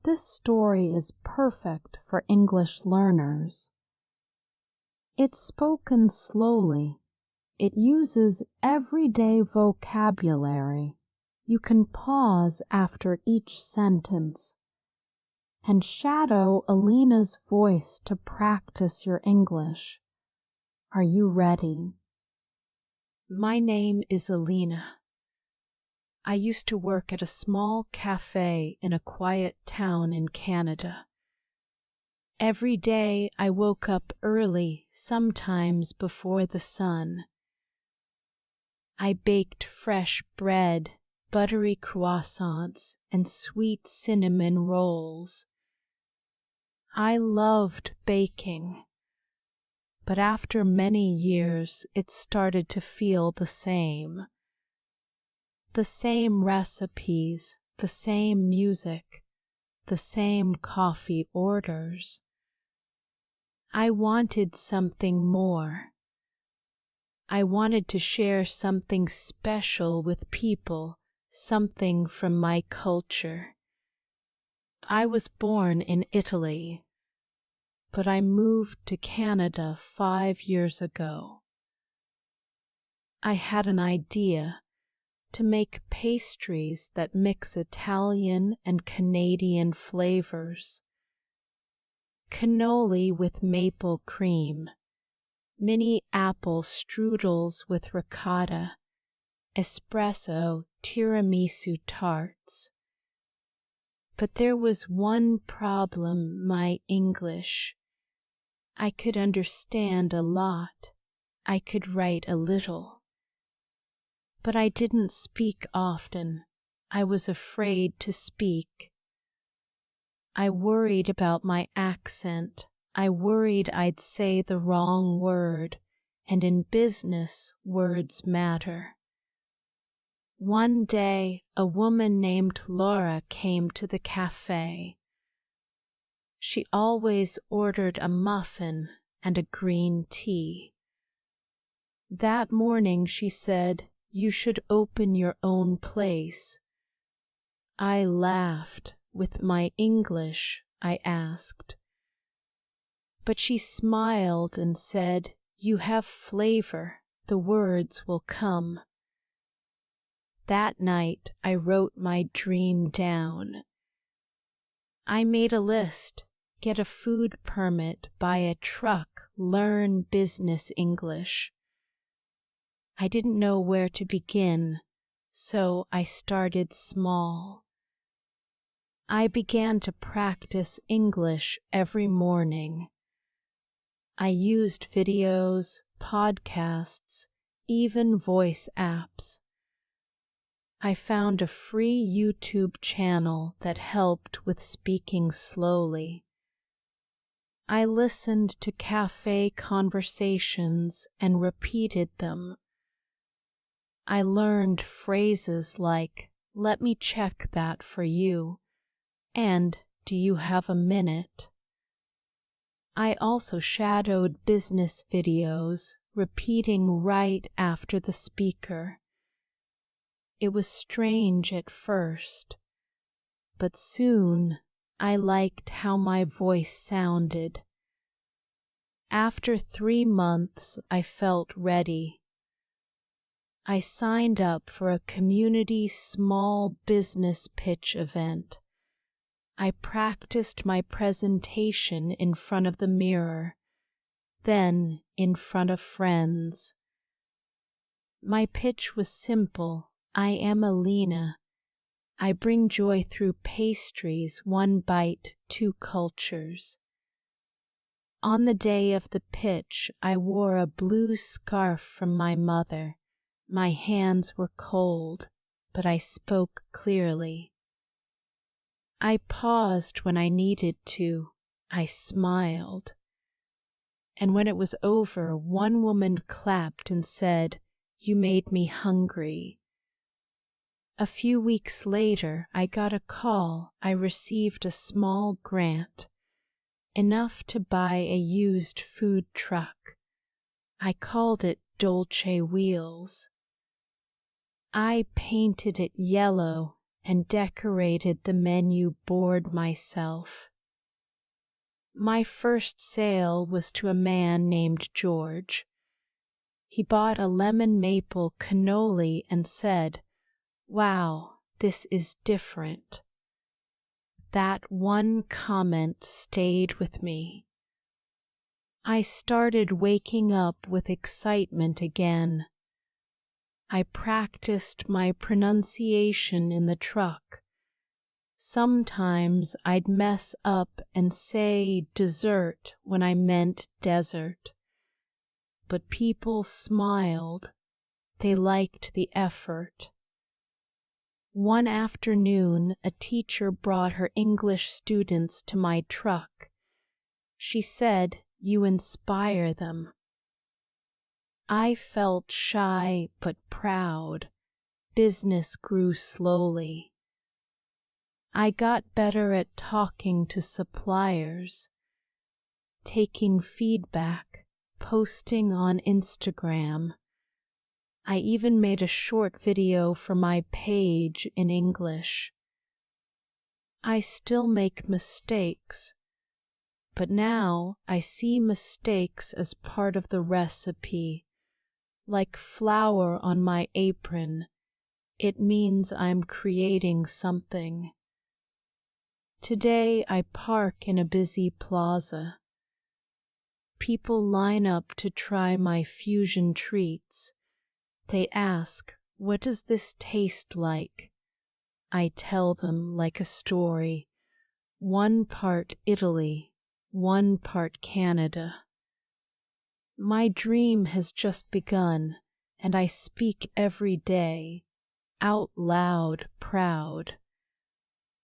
this story is perfect for English learners. It's spoken slowly. It uses everyday vocabulary. You can pause after each sentence and shadow Elena's voice to practice your English. Are you ready? My name is Elena. I used to work at a small café in a quiet town in Canada. Every day I woke up early, sometimes before the sun. I baked fresh bread, buttery croissants, and sweet cinnamon rolls. I loved baking, but after many years it started to feel the same. The same recipes, the same music, the same coffee orders. I wanted something more. I wanted to share something special with people, something from my culture. I was born in Italy, but I moved to Canada 5 years ago. I had an idea to make pastries that mix Italian and Canadian flavors. Cannoli with maple cream, mini apple strudels with ricotta, espresso tiramisu tarts. But there was one problem: my English. I could understand a lot. I could write a little. But I didn't speak often. I was afraid to speak. I worried about my accent. I worried I'd say the wrong word, and in business, words matter. One day, a woman named Laura came to the café. She always ordered a muffin and a green tea. That morning she said, "You should open your own place." I laughed. With my English, I asked. But she smiled and said, "You have flavor. The words will come." That night I wrote my dream down. I made a list: get a food permit, buy a truck, learn business English. I didn't know where to begin, so I started small. I began to practice English every morning. I used videos, podcasts, even voice apps. I found a free YouTube channel that helped with speaking slowly. I listened to cafe conversations and repeated them. I learned phrases like, "Let me check that for you," and "Do you have a minute?" I also shadowed business videos, repeating right after the speaker. It was strange at first, but soon I liked how my voice sounded. After 3 months, I felt ready. I signed up for a community small business pitch event. I practiced my presentation in front of the mirror, then in front of friends. My pitch was simple. I am Elena. I bring joy through pastries, 1 bite, 2 cultures. On the day of the pitch, I wore a blue scarf from my mother. My hands were cold, but I spoke clearly. I paused when I needed to. I smiled. And when it was over, one woman clapped and said, "You made me hungry." A few weeks later, I got a call. I received a small grant, enough to buy a used food truck. I called it Dolce Wheels. I painted it yellow and decorated the menu board myself. My first sale was to a man named George. He bought a lemon maple cannoli and said, "Wow, this is different." That one comment stayed with me. I started waking up with excitement again. I practiced my pronunciation in the truck. Sometimes I'd mess up and say dessert when I meant desert. But people smiled. They liked the effort. One afternoon, a teacher brought her English students to my truck. She said, "You inspire them." I felt shy but proud. Business grew slowly. I got better at talking to suppliers, taking feedback, posting on Instagram. I even made a short video for my page in English. I still make mistakes, but now I see mistakes as part of the recipe. Like flour on my apron, it means I'm creating something. Today I park in a busy plaza. People line up to try my fusion treats. They ask, "What does this taste like?" I tell them like a story, one part Italy, one part Canada. My dream has just begun, and I speak every day, out loud, proud.